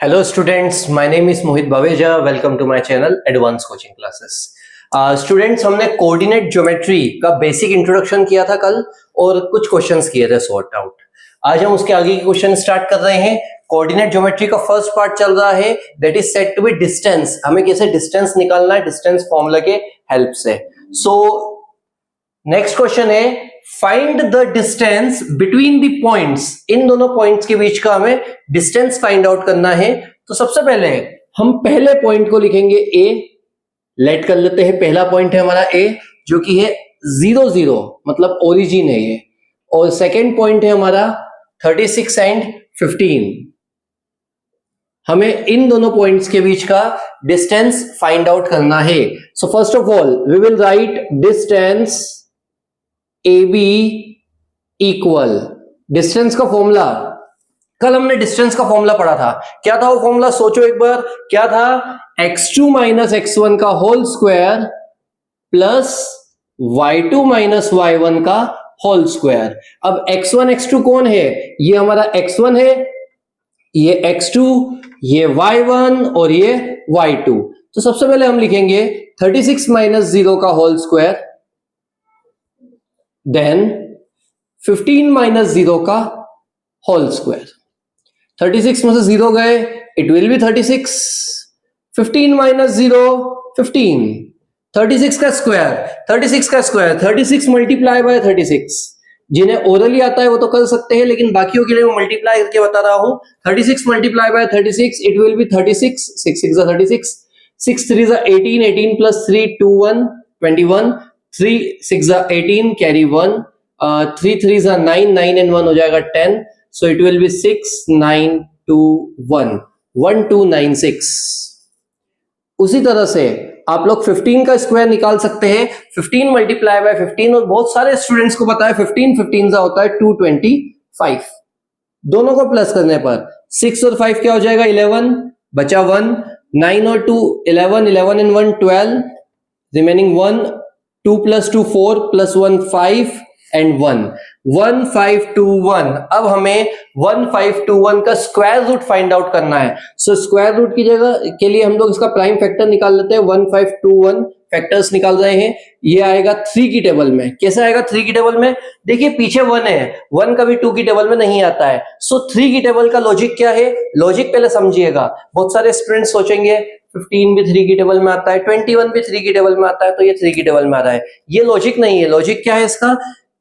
Hello students, my name is Mohit Baveja. Welcome to my channel Advanced Coaching Classes. Students हमने coordinate geometry का basic introduction किया था कल और कुछ क्वेश्चंस किए थे सॉर्ट आउट. आज हम उसके आगे के क्वेश्चन स्टार्ट कर रहे हैं. कोऑर्डिनेट ज्योमेट्री का फर्स्ट पार्ट चल रहा है, that is said to be distance. हमें कैसे डिस्टेंस निकालना है डिस्टेंस फॉर्मूला के हेल्प से. सो नेक्स्ट क्वेश्चन है, find the distance between the points. इन दोनों पॉइंट्स के बीच का हमें डिस्टेंस फाइंड आउट करना है. तो सबसे पहले हम पहले पॉइंट को लिखेंगे ए. लेट कर लेते हैं, पहला पॉइंट है हमारा ए जो कि है 0 0, मतलब ओरिजिन है ये. और सेकेंड पॉइंट है हमारा 36 एंड 15. हमें इन दोनों पॉइंट्स के बीच का डिस्टेंस फाइंड आउट करना है. So first of all we will write distance AB equal distance का फॉर्मूला. कल हमने डिस्टेंस का फॉर्मूला पढ़ा था. क्या था वो फॉर्मूला, सोचो एक बार. क्या था? x2 माइनस x1 का whole square plus y2 minus y1 का होल स्क्वायर. अब x1 x2 कौन है? ये हमारा x1 है, ये x2, ये y1 और ये y2. तो सबसे पहले हम लिखेंगे 36 माइनस 0 का होल स्क्वायर, देन 15 माइनस 0 का होल स्क्वायर. 36 में से 0 गए, इट विल बी 36. 15 माइनस 0 15. 36 का स्क्वायर 36 का स्क्वायर 36 मल्टीप्लाई बाय 36. जिन्हें ओरली आता है वो तो कर सकते हैं, लेकिन बाकियों के लिए मैं मल्टीप्लाई करके बता रहा हूं. 36 multiply by 36, it will B 36. 6 6 36, 6 3 18, 18 plus 3 2 1 21, 3 6 18, carry 1, 3 3 9, 9 and 1 हो जाएगा 10. So it will be 6 9 2 1 1 2 9 6. उसी तरह से आप लोग 15 का स्क्वायर निकाल सकते हैं. 15 मल्टीप्लाई बाय 15, और बहुत सारे स्टूडेंट्स को पता है 15 15 का होता है 225. दोनों को प्लस करने पर 6 और 5 क्या हो जाएगा? 11, बचा 1. 9 और 2 11, 11 and 1 12, remaining 1. 2 plus 2 4 plus 1 5 and 1 1521. अब हमें 1521 का स्क्वायर रूट फाइंड आउट करना है. सो स्क्वायर रूट की जगह के लिए हम लोग इसका प्राइम फैक्टर निकाल लेते हैं. 1521 फैक्टर्स निकाल रहे हैं. ये आएगा 3 की टेबल में. कैसे आएगा 3 की टेबल में? देखिए पीछे 1 है, 1 कभी 2 की टेबल में नहीं आता है. सो 3 की टेबल का लॉजिक क्या है? लॉजिक पहले समझिएगा. बहुत सारे स्टूडेंट्स सोचेंगे 15 भी 3 की टेबल में आता है, 21 भी 3 की टेबल में आता है, तो ये 3 की टेबल में आ रहा है. ये लॉजिक नहीं है. लॉजिक क्या है इसका?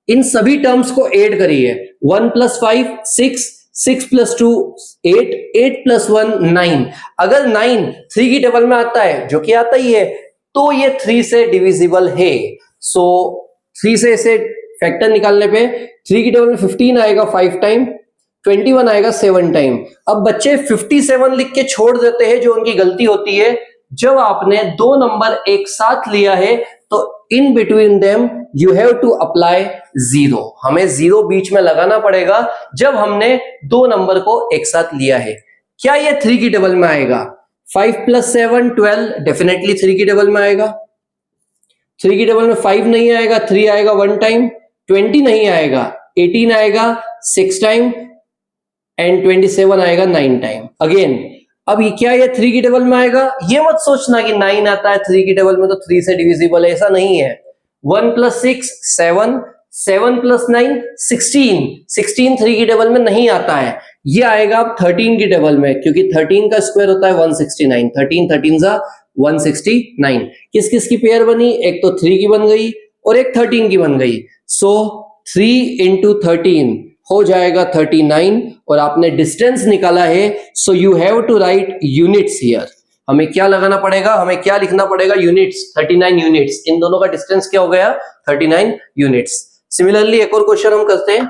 इन सभी टर्म्स को ऐड करिए. 1 प्लस 5 6, 6 प्लस 2 8, 8 प्लस 1 9. अगर 9 3 की टेबल में आता है, जो कि आता ही है, तो ये 3 से डिविजिबल है. सो 3 से इसे फैक्टर निकालने पे 3 की टेबल में 15 आएगा 5 टाइम, 21 आएगा 7 टाइम. अब बच्चे 57 लिख के छोड़ देते हैं, जो उनकी गलती होती है. जब आपने दो नंबर एक साथ लिया है तो in between them you have to apply 0. हमें 0 बीच में लगाना पड़ेगा जब हमने दो नंबर को एक साथ लिया है. क्या ये 3 की टेबल में आएगा? 5 प्लस 7 12, डेफिनेटली 3 की टेबल में आएगा. 3 की टेबल में 5 नहीं आएगा, 3 आएगा 1 टाइम. 20 नहीं आएगा, 18 आएगा 6 टाइम, एंड 27 आएगा 9 टाइम. अगेन अब ये क्या, ये 3 की टेबल में आएगा? ये मत सोचना कि 9 आता है 3 की टेबल में तो 3 से डिविजिबल है, ऐसा नहीं है. 1 प्लस 6 7, 7 प्लस 9 16, 16 3 की टेबल में नहीं आता है. ये आएगा अब 13 की टेबल में, क्योंकि 13 का स्क्वायर होता है 169. 13 13 169. किस किस की पेयर बनी? एक तो 3 की बन गई और एक 13 की बन गई. सो 3 इंटू 13 हो जाएगा 39, और आपने डिस्टेंस निकाला है. So you have to write units here. हमें क्या लगाना पड़ेगा? हमें क्या लिखना पड़ेगा? यूनिट्स. 39 यूनिट्स. इन दोनों का डिस्टेंस क्या हो गया? 39 यूनिट्स. सिमिलरली एक और क्वेश्चन हम करते हैं.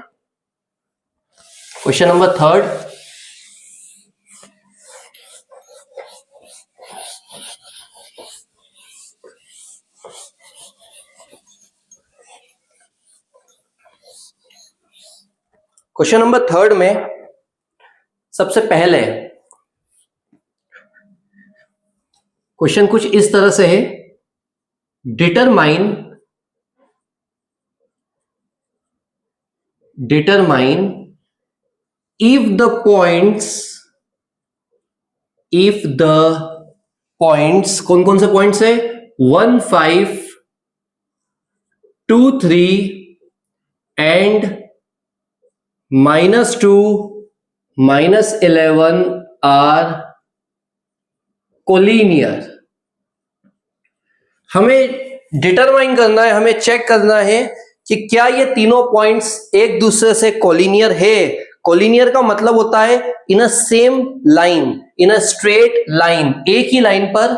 Question number 3. क्वेश्चन नंबर 3 में सबसे पहले क्वेश्चन कुछ इस तरह से है. Determine if the points if the points, कौन कौन से पॉइंट्स है, 1 5 2 3 एंड -2 -11 आर कोलिनियर। हमें डिटरमाइन करना है, हमें चेक करना है कि क्या ये तीनों पॉइंट्स एक दूसरे से कोलिनियर है। कोलिनियर का मतलब होता है in a same line, in a straight line, एक ही लाइन पर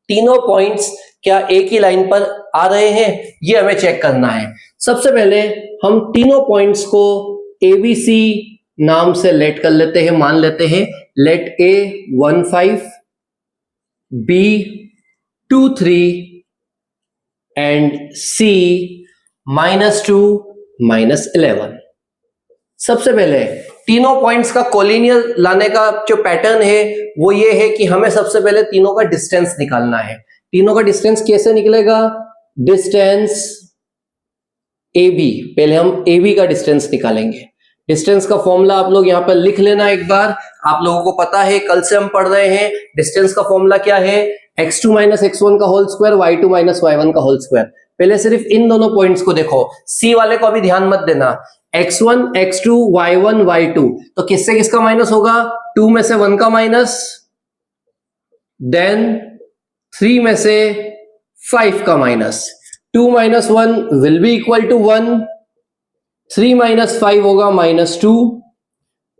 तीनों पॉइंट्स क्या एक ही लाइन पर आ रहे हैं, ये हमें चेक करना है। सबसे पहले हम तीनों पॉइंट्स को ABC नाम से लेट कर लेते हैं, मान लेते हैं। Let A 1 5, B 2 3 and C -2 -11। सबसे पहले तीनों पॉइंट्स का कोलिनियर लाने का जो पैटर्न है वो ये है कि हमें सबसे पहले तीनों का डिस्टेंस निकालना है। तीनों का डिस्टेंस कैसे निकलेगा, डिस्टेंस AB, पहले हम AB का डिस्टेंस निकालेंगे। डिस्टेंस का फॉर्मूला आप लोग यहां पर लिख लेना एक बार, आप लोगों को पता है, कल से हम पढ़ रहे हैं। डिस्टेंस का फॉर्मूला क्या है, x2 - x1 का होल स्क्वायर, y2 - y1 का होल स्क्वायर। पहले सिर्फ इन दोनों पॉइंट्स को देखो, C वाले को अभी ध्यान मत देना। x1 x2 y1 y2, तो किससे किसका माइनस होगा, 2 में से 1 का माइनस, देन 3 में से 5 का minus. 2 - 1 will be equal to 1, 3 - 5 होगा -2,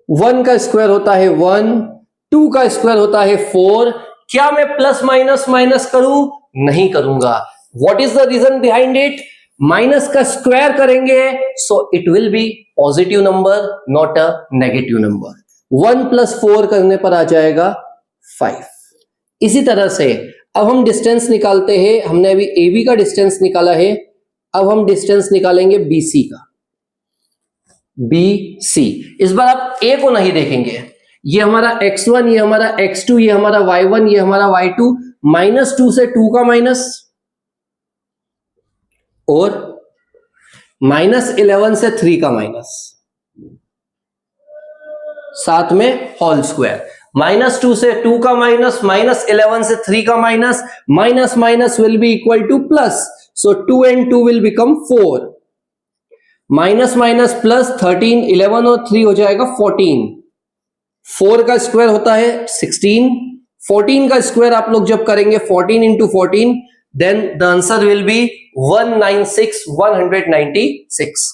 1 का स्क्वायर होता है 1, 2 का स्क्वायर होता है 4। क्या मैं प्लस माइनस माइनस करूं, नहीं करूंगा। What is the reason behind it, minus का स्क्वायर करेंगे so it will be positive number, not a negative number. 1 + 4 करने पर आ जाएगा 5। इसी तरह से अब हम डिस्टेंस निकालते हैं। हमने अभी AB का डिस्टेंस निकाला है, अब हम डिस्टेंस निकालेंगे BC का। BC, इस बार आप A को नहीं देखेंगे, ये हमारा x1, ये हमारा x2, ये हमारा y1, ये हमारा y2, -2 से 2 का माइनस और -11 से 3 का माइनस, साथ में होल स्क्वायर। -2 से 2 का माइनस, -11 से 3 का minus, minus minus will be equal two plus, so 2 and 2 will become 4, minus minus plus, 13, 11 और 3 हो जाएगा 14। 4 का स्क्वायर होता है 16, 14 का स्क्वायर आप लोग जब करेंगे 14 into 14, then the answer will be 196।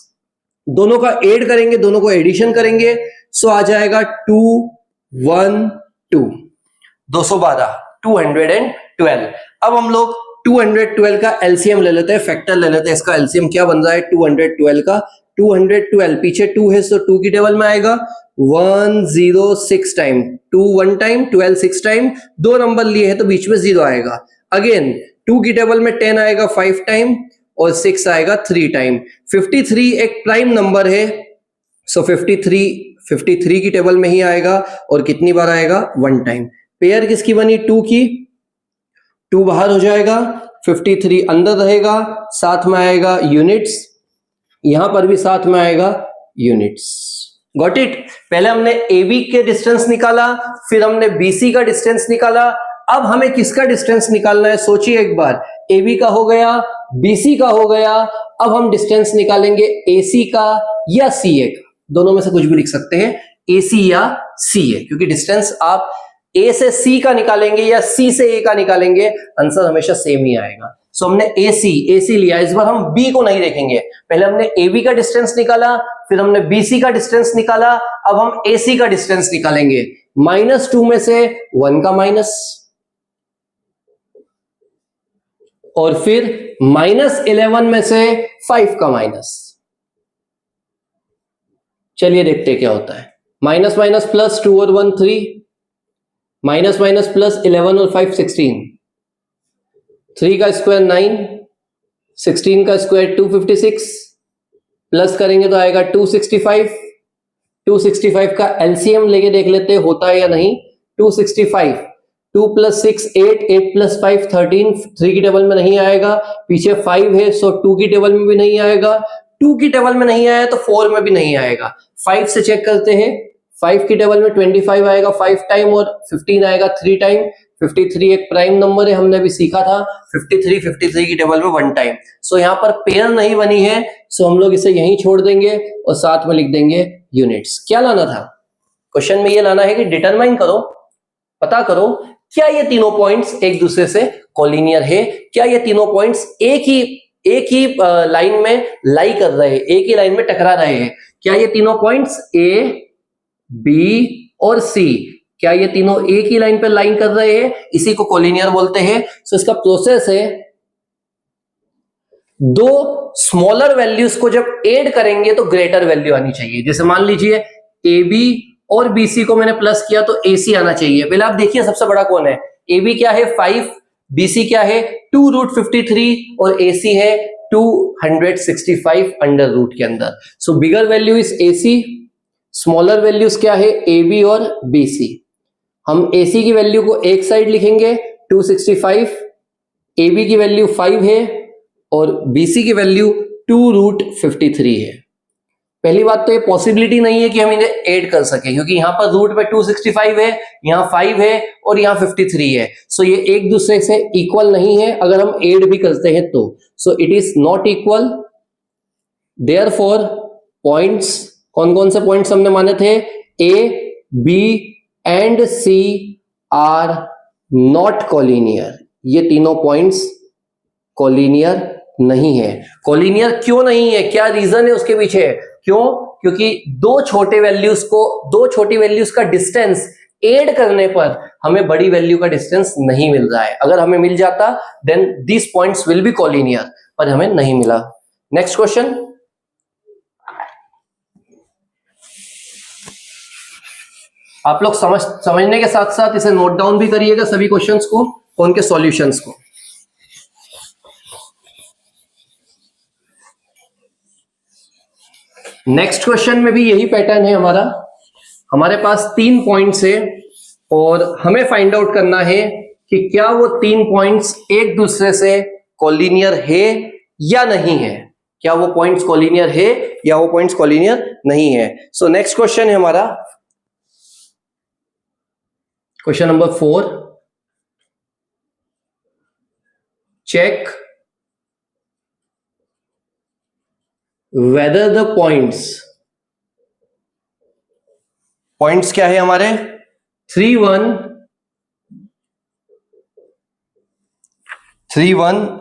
दोनों का ऐड करेंगे, दोनों को एडिशन करेंगे, सो आ जाएगा 212, 212, 212। अब हम लोग 212 का एलसीएम ले लेते हैं, फैक्टर ले लेते हैं। इसका एलसीएम क्या बन रहा है 212 का, 212 पीछे 2 है सो 2 की टेबल में आएगा 106 टाइम, 2 1 टाइम, 12 6 टाइम, 2 नंबर लिए हैं तो बीच में 0 आएगा। अगेन 2 की टेबल में 10 आएगा 5 टाइम और 6 आएगा 3 टाइम। 53 एक प्राइम नंबर है, सो 53 की टेबल में ही आएगा और कितनी बार आएगा, 1 टाइम। पेयर किसकी बनी, 2 की, 2 बाहर हो जाएगा, 53 अंदर रहेगा, साथ में आएगा यूनिट्स, यहां पर भी साथ में आएगा यूनिट्स। Got it. पहले हमने AB के डिस्टेंस निकाला, फिर हमने BC का डिस्टेंस निकाला, अब हमें किसका डिस्टेंस निकालना है, सोचिए एक बार। AB का हो गया, BC का हो गया, अब हम डिस्टेंस निकालेंगे AC का या CA का, दोनों में से कुछ भी लिख सकते हैं, AC या CA, क्योंकि डिस्टेंस आप A से C का निकालेंगे या C से A का निकालेंगे, आंसर हमेशा सेम ही आएगा। सो हमने AC लिया, इस बार हम B को नहीं देखेंगे। पहले हमने AB का डिस्टेंस निकाला, फिर हमने BC का डिस्टेंस निकाला, अब हम AC का डिस्टेंस निकालेंगे। -2 में से 1 का माइनस और फिर -11 में से 5 का माइनस। चलिए देखते क्या होता है। माइनस माइनस प्लस, 2 और 1 3, माइनस माइनस प्लस, 11 और 5 16, 3 का स्क्वायर 9, 16 का स्क्वायर 256, प्लस करेंगे तो आएगा 265। 265 का एलसीएम लेके देख लेते हैं होता है या नहीं। 265, 2 + 6 8, 8 + 5 13, 3 की टेबल में नहीं आएगा, पीछे 5 है सो 2 की टेबल में भी नहीं आएगा, 2 की टेबल में नहीं आया तो 4 में भी नहीं आएगा। 5 से चेक करते हैं, 5 की टेबल में 25 आएगा 5 टाइम और 15 आएगा 3 टाइम। 53 एक प्राइम नंबर है, हमने अभी सीखा था। 53 की टेबल में 1 टाइम। सो यहाँ पर पेयर नहीं बनी है, सो हम लोग इसे यहीं छोड़ देंगे और साथ में लिख देंगे यूनिट्स। क्या लाना था क्वेश्चन में? ये लाना है कि डिटरमाइन करो, पता करो क्या ये तीनों पॉइंट्स एक दूसरे से कोलिनियर है, क्या ये तीनों पॉइंट्स एक ही लाइन में लाई कर रहे हैं, एक ही लाइन में टकरा रहे हैं। क्या ये तीनों पॉइंट्स ए, बी और सी, क्या ये तीनों एक ही लाइन पर लाइन कर रहे हैं? इसी को कोलिनियर बोलते हैं। सो इसका प्रोसेस है, दो स्मॉलर वैल्यूज को जब ऐड करेंगे तो ग्रेटर वैल्यू आनी चाहिए। जैसे मान लीजिए ए बी और BC को मैंने प्लस किया तो AC आना चाहिए। पहले आप देखिए सबसे बड़ा कौन है। AB क्या है 5, BC क्या है 2√53 और AC है 265 अंडर रूट के अंदर। So bigger value is AC, smaller values क्या है AB और BC। हम AC की वैल्यू को एक साइड लिखेंगे 265, AB की वैल्यू 5 है और BC की वैल्यू 2√53 है। पहली बात तो ये पॉसिबिलिटी नहीं है कि हम इन्हें ऐड कर सकें, क्योंकि यहां पर रूट पे 265 है, यहां 5 है और यहां 53 है। सो ये एक दूसरे से इक्वल नहीं है अगर हम ऐड भी करते हैं तो। So it is not equal. Therefore points, कौन कौन से पॉइंट्स हमने माने थे? A, B and C are not collinear. ये तीनों पॉइंट्स कोलिनियर नहीं है। कोलिनियर क्यों नहीं है, क्या रीजन है उसके पीछे? क्यों? क्योंकि दो छोटी वैल्यूज का डिस्टेंस ऐड करने पर हमें बड़ी वैल्यू का डिस्टेंस नहीं मिल रहा है। अगर हमें मिल जाता then this points will be collinear, पर हमें नहीं मिला। Next question. आप लोग समझने के साथ साथ इसे नोट डाउन भी करिएगा सभी क्वेश्चंस को, उनके सॉल्यूशंस को। नेक्स्ट क्वेश्चन में भी यही पैटर्न है हमारा। हमारे पास 3 पॉइंट्स है और हमें फाइंड आउट करना है कि क्या वो 3 पॉइंट्स एक दूसरे से कोलिनियर है या नहीं है। क्या वो पॉइंट्स कोलिनियर है या वो पॉइंट्स कोलिनियर नहीं है। सो नेक्स्ट क्वेश्चन है हमारा question number 4। Check whether the points क्या है हमारे 3 1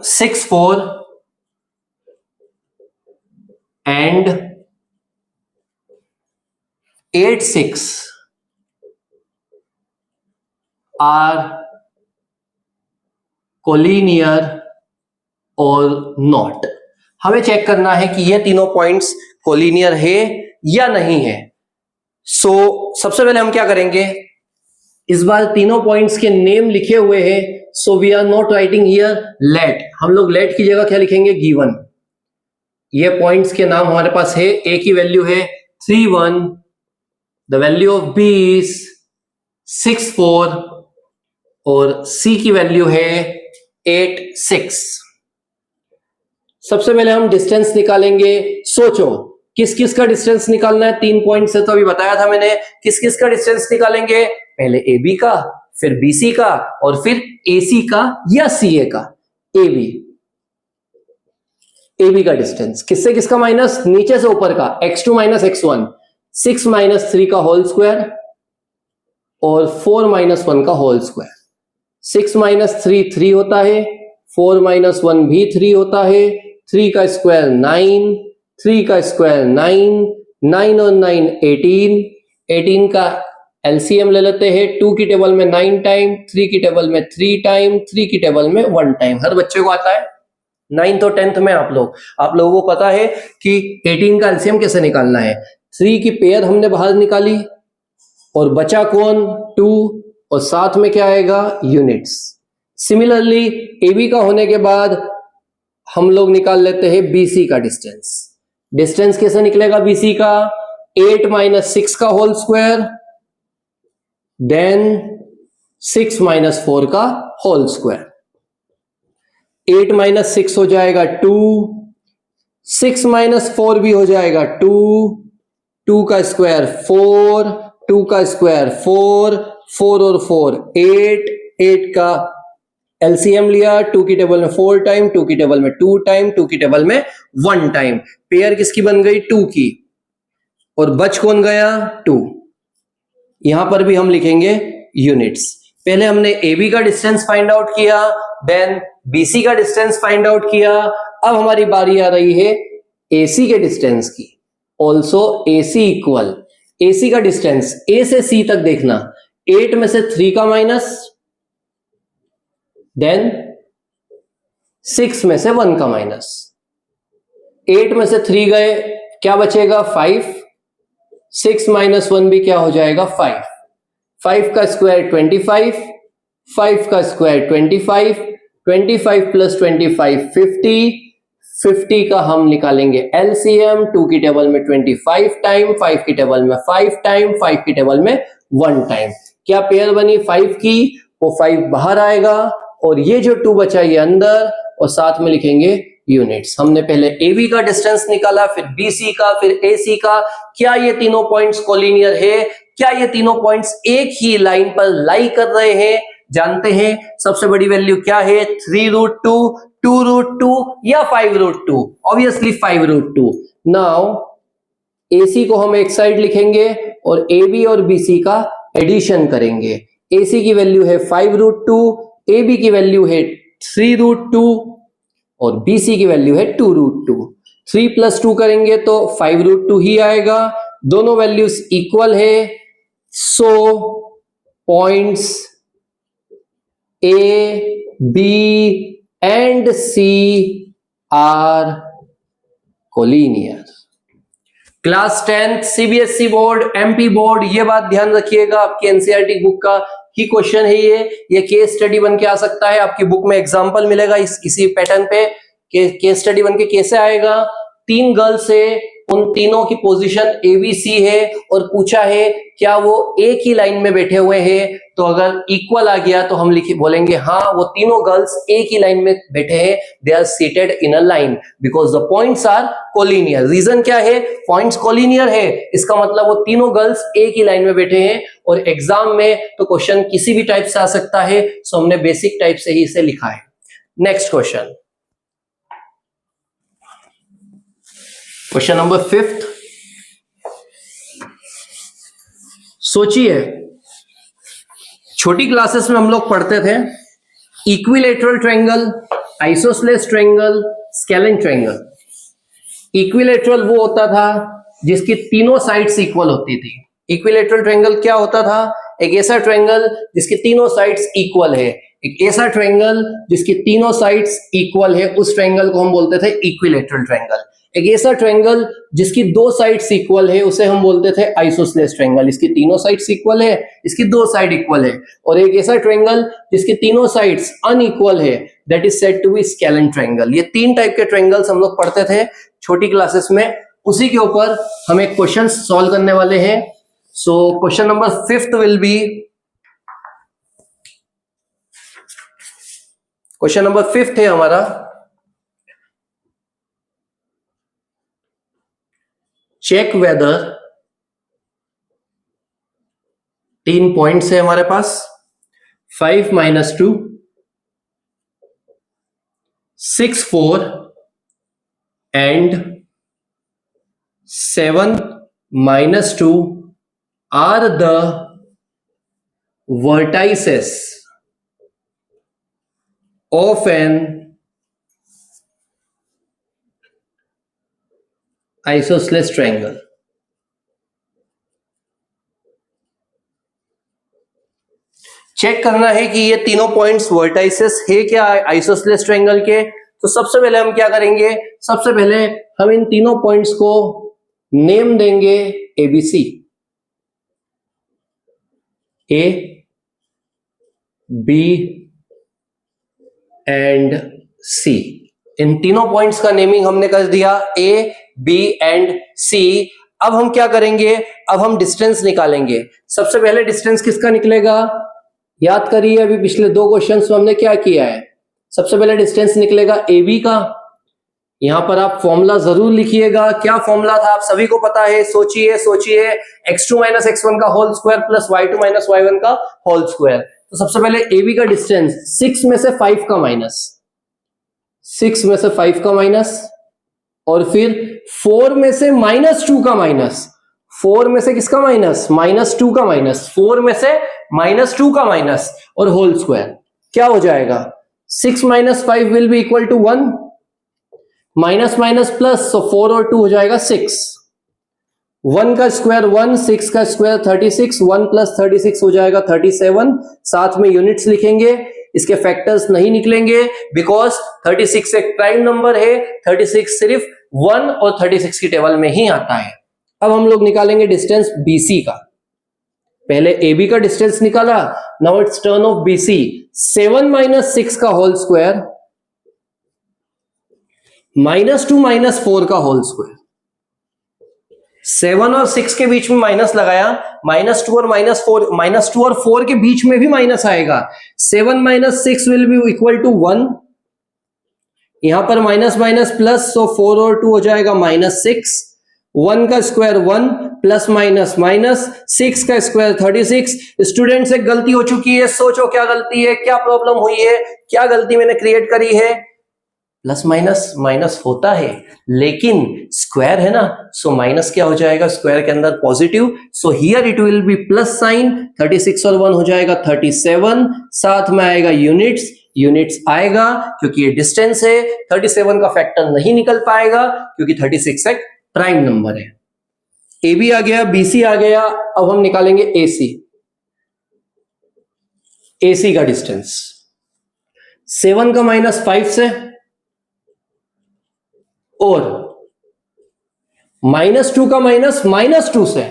6 4 and 8 6 are collinear or not। हमें चेक करना है कि ये तीनों पॉइंट्स कोलिनियर है या नहीं है। सो सबसे पहले हम क्या करेंगे, इस बार तीनों पॉइंट्स के नेम लिखे हुए हैं। So we are not writing here let, हम लोग लेट की जगह क्या लिखेंगे? गिवन। ये पॉइंट्स के नाम हमारे पास है। ए की वैल्यू है 3 1, the value of B is 6 4 और सी की वैल्यू है 8 6। सबसे पहले हम डिस्टेंस निकालेंगे। सोचो किस किस का डिस्टेंस निकालना है। 3 पॉइंट से तो अभी बताया था मैंने। किस किस का डिस्टेंस निकालेंगे? पहले ए बी का, फिर BC का और फिर AC का या CA का। AB का डिस्टेंस किससे किसका माइनस? नीचे से ऊपर का x2 माइनस x1, 6 माइनस 3 का होल स्क्वायर और 4 माइनस 1 का होल स्क्वायर। 6 माइनस 3 3 होता है, 4 माइनस 1 भी 3 होता है, 3 का स्क्वायर 9, 3 का स्क्वायर 9, 9 और 9 18, 18 का एलसीएम ले लेते हैं। 2 की टेबल में 9 टाइम, 3 की टेबल में 3 टाइम, 3 की टेबल में 1 टाइम। हर बच्चे को आता है। 9th और 10th में आप लोगों को पता है कि 18 का एलसीएम कैसे निकालना है। 3 की पेयर हमने बाहर निकाली और बचा कौन? 2 और साथ में क्या आएगा? यूनिट्स। सिमिलरली AB का होने के बाद हम लोग निकाल लेते हैं BC का डिस्टेंस। डिस्टेंस कैसे निकलेगा BC का? 8 माइनस 6 का होल स्क्वायर देन 6 माइनस 4 का होल स्क्वायर। 8 माइनस 6 हो जाएगा 2, 6 माइनस 4 भी हो जाएगा 2, 2 का स्क्वायर 4 2 का स्क्वायर 4, 4 और 4 8, 8 का एलसीएम लिया, 2 की टेबल में 4 टाइम, 2 की टेबल में 2 टाइम, 2 की टेबल में 1 टाइम। पेयर किसकी बन गई? 2 की, और बच कौन गया? 2। यहां पर भी हम लिखेंगे यूनिट्स। पहले हमने AB का डिस्टेंस फाइंड आउट किया, देन BC का डिस्टेंस फाइंड आउट किया। अब हमारी बारी आ रही है AC के डिस्टेंस की। ऑल्सो AC इक्वल, AC का डिस्टेंस A से C तक देखना, 8 में से 3 का माइनस, देन 6 में से 1 का माइनस। 8 में से 3 गए, क्या बचेगा? 5। 6 माइनस 1 भी क्या हो जाएगा? 5। 5 का स्क्वायर 25, 5 का स्क्वायर 25, 25 प्लस 25 50, 50 का हम निकालेंगे एलसीएम, 2 की टेबल में 25 टाइम, 5 की टेबल में 5 टाइम, 5 की टेबल में 1 टाइम। क्या पेयर बनी 5 की? वो 5 बाहर आएगा और ये जो 2 बचा ये अंदर, और साथ में लिखेंगे यूनिट्स। हमने पहले AB का डिस्टेंस निकाला, फिर BC का, फिर AC का। क्या ये तीनों पॉइंट्स कोलिनियर है? क्या ये तीनों पॉइंट्स एक ही लाइन पर लाई कर रहे हैं? जानते हैं सबसे बड़ी वैल्यू क्या है? 3√2, 2√2 या 5√2? ऑब्वियसली 5√2। नाउ AC को हम एक साइड लिखेंगे और AB और BC का एडिशन करेंगे। AC की वैल्यू है 5√2, AB की वैल्यू है 3√2 और BC की वैल्यू है 2√2। 3 + 2 करेंगे तो 5√2 ही आएगा। दोनों वैल्यूज इक्वल है, so points A, B and C are collinear. Class 10th CBSE board, MP board, ये बात ध्यान रखिएगा, आपकी NCERT बुक का ही क्वेश्चन है ये केस स्टडी बन के आ सकता है। आपकी बुक में एग्जांपल मिलेगा इसी पैटर्न पे। केस स्टडी बन के कैसे आएगा? 3 गर्ल्स है, उन तीनों की पोजीशन ABC है और पूछा है क्या वो एक ही लाइन में बैठे हुए हैं। तो अगर इक्वल आ गया तो हम बोलेंगे हाँ वो तीनों गर्ल्स एक ही लाइन में बैठे हैं, they are seated in a line because the points are collinear. Reason क्या है? पॉइंट्स कोलिनियर है, इसका मतलब वो तीनों गर्ल्स एक ही लाइन में बैठे हैं। और एग्जाम में तो क्वेश्चन किसी भी टाइप से आ सकता है, सो हमने बेसिक टाइप से ही इसे लिखा है। Next question, question number 5th। सोचिए, छोटी क्लासेस में हम लोग पढ़ते थे equilateral triangle, isosceles triangle, scalene triangle. Equilateral वो होता था जिसकी तीनों साइड्स इक्वल होती थी। इक्विलेटरल ट्रायंगल क्या होता था? एक ऐसा ट्रायंगल जिसकी तीनों साइड्स इक्वल है। एक ऐसा ट्रायंगल जिसकी तीनों साइड्स इक्वल है, उस ट्रायंगल को हम बोलते थे इक्विलेटरल ट्रायंगल। एक ऐसा ट्रायंगल जिसकी 2 साइड्स इक्वल है, उसे हम बोलते थे आइसोसेलेस ट्रायंगल। इसकी तीनों साइड्स इक्वल है, इसकी 2 साइड इक्वल है। और एक ऐसा ट्रायंगल जिसकी तीनों साइड्स अनइक्वल है, that is said to be scalene triangle. ये 3 टाइप के ट्रायंगल्स हम लोग पढ़ते थे छोटी क्लासेस में। उसी के ऊपर हम एक क्वेश्चन सॉल्व करने वाले हैं। So question number 5th will be, question number 5th है हमारा, चेक वेदर, 3 पॉइंट्स है हमारे पास, 5 - 2, 6 4 and 7 - 2 are the vertices of an isosceles triangle। Check करना है कि ये तीनों पॉइंट्स वर्टाइसेस है क्या आइसोसेलेस ट्रायंगल के। तो सबसे पहले हम क्या करेंगे? सबसे पहले हम इन तीनों पॉइंट्स को नेम देंगे ABC, A, B and C। इन तीनों पॉइंट्स का नेमिंग हमने कर दिया A, B एंड C। अब हम क्या करेंगे? अब हम डिस्टेंस निकालेंगे। सबसे पहले डिस्टेंस किसका निकलेगा? याद करिए, अभी पिछले 2 क्वेश्चंस में हमने क्या किया है। सबसे पहले डिस्टेंस निकलेगा AB का। यहां पर आप फॉर्मूला जरूर लिखिएगा। क्या फॉर्मूला था आप सभी को पता है, सोचिए सोचिए। x2 माइनस x1 का whole square plus y2 minus y1 का होल स्क्वायर। तो सबसे पहले AB का डिस्टेंस 6 में से 5 का माइनस, 6 में से 5 का माइनस, और फिर 4 में से -2 का माइनस, 4 में से किसका माइनस, -2 का माइनस, 4 में से -2 का माइनस, और होल स्क्वायर। क्या हो जाएगा, 6 minus 5 will be equal to 1, minus minus plus, so 4 और 2 हो जाएगा 6, 1 का स्क्वायर 1, 6 का स्क्वायर 36, 1 प्लस 36 हो जाएगा 37। साथ में यूनिट्स लिखेंगे, इसके फैक्टर्स नहीं निकलेंगे बिकॉज 36 एक प्राइम नंबर है, 36 सिर्फ 1 और 36 की टेबल में ही आता है। अब हम लोग निकालेंगे डिस्टेंस BC का। पहले AB का डिस्टेंस निकाला, now it's turn off BC। 7 minus 6 का होल स्क्वायर -2 माइनस 4 का होल स्क्वायर। 7 और 6 के बीच में माइनस लगाया, -2 और -4, -2 और 4 के बीच में भी माइनस आएगा। 7 minus 6 will be equal to 1, यहां पर माइनस माइनस प्लस, सो 4 और 2 हो जाएगा -6, 1 का स्क्वायर 1 प्लस माइनस माइनस, 6 का स्क्वायर 36। स्टूडेंट से गलती हो चुकी है, सोचो क्या गलती है, क्या प्रॉब्लम हुई है, क्या गलती मैंने क्रिएट करी है। प्लस माइनस माइनस होता है लेकिन स्क्वायर है ना, सो माइनस क्या हो जाएगा, स्क्वायर के अंदर positive, so here it will B plus sign. 36 और 1 हो जाएगा 37, साथ में आएगा यूनिट्स, यूनिट्स आएगा क्योंकि ये डिस्टेंस है। 37 का फैक्टर नहीं निकल पाएगा क्योंकि 36 एक प्राइम नंबर है। AB आ गया, BC आ गया, अब हम निकालेंगे AC। AC का डिस्टेंस 7 का -5 से और -2 का -2 से,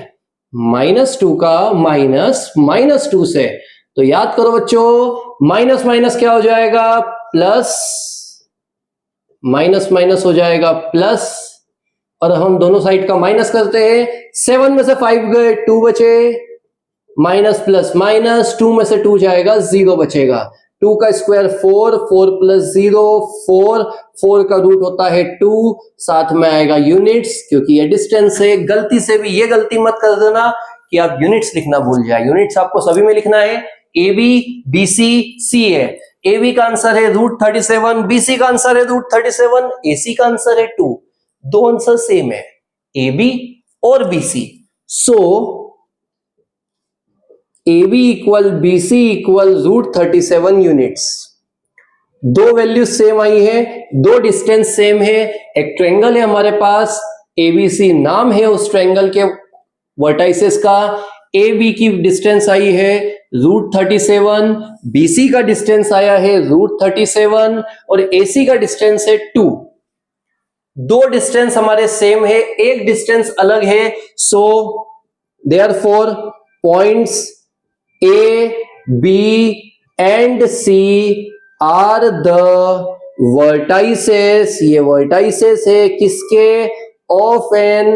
-2 का -2 से, तो याद करो बच्चों, माइनस माइनस क्या हो जाएगा, प्लस, माइनस माइनस हो जाएगा प्लस, और हम दोनों साइड का माइनस करते हैं। 7 में से 5 गए, 2 बचे, माइनस प्लस माइनस, 2 में से 2 जाएगा, 0 बचेगा। 2 का स्क्वायर 4, 4 प्लस 0 4, 4 का रूट होता है 2, साथ में आएगा यूनिट्स क्योंकि ये डिस्टेंस है। गलती से भी ये गलती मत कर देना कि आप यूनिट्स लिखना भूल जाए, यूनिट्स आपको सभी में लिखना है। AB BC C है, AB का आंसर है √37, BC का आंसर है √37, AC का आंसर है 2, दो आंसर सेम है, AB और BC। सो AB equal BC equal √37 units. दो वैल्यू सेम आई है, दो डिस्टेंस सेम है, एक ट्रायंगल है हमारे पास, ABC नाम है उस ट्रायंगल के वर्टाइसेस का। AB की डिस्टेंस आई है √37, BC का डिस्टेंस आया है √37 और AC का डिस्टेंस है 2। दो डिस्टेंस हमारे सेम है, एक डिस्टेंस अलग है, so therefore points A, B and C are the vertices। ये vertices है किसके, of an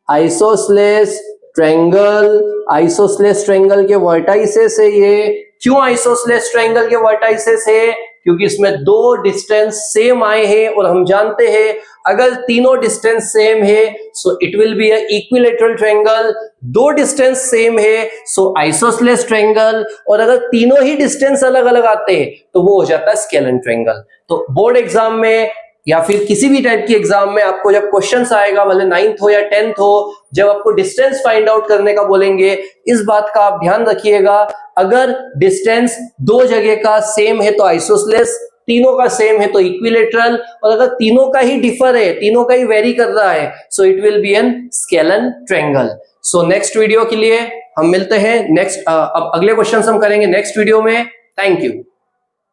isosceles triangle। isosceles triangle के vertices है ये। क्यों isosceles triangle के vertices है, क्योंकि इसमें दो डिस्टेंस सेम आए हैं और हम जानते हैं अगर तीनों डिस्टेंस सेम है so it will be a equilateral triangle. दो डिस्टेंस सेम है सो आइसोसेलेस ट्रायंगल, और अगर तीनों ही डिस्टेंस अलग अलग आते हैं तो वो हो जाता है स्केलन ट्रायंगल। तो बोर्ड एग्जाम में या फिर किसी भी टाइप की एग्जाम में आपको जब क्वेश्चंस आएगा, मतलब 9th हो या 10th हो, जब आपको डिस्टेंस फाइंड आउट करने का बोलेंगे, इस बात का आप ध्यान रखिएगा, अगर डिस्टेंस दो जगह का सेम है तो आइसोसेलेस, तीनों का सेम है तो इक्विलैटरल, और अगर तीनों का ही डिफर है, तीनों का ही वेरी कर रहा है, so it will be an scalene triangle. So next video के लिए हम मिलते हैं नेक्स्ट, अब अगले क्वेश्चन हम करेंगे नेक्स्ट वीडियो में। Thank you.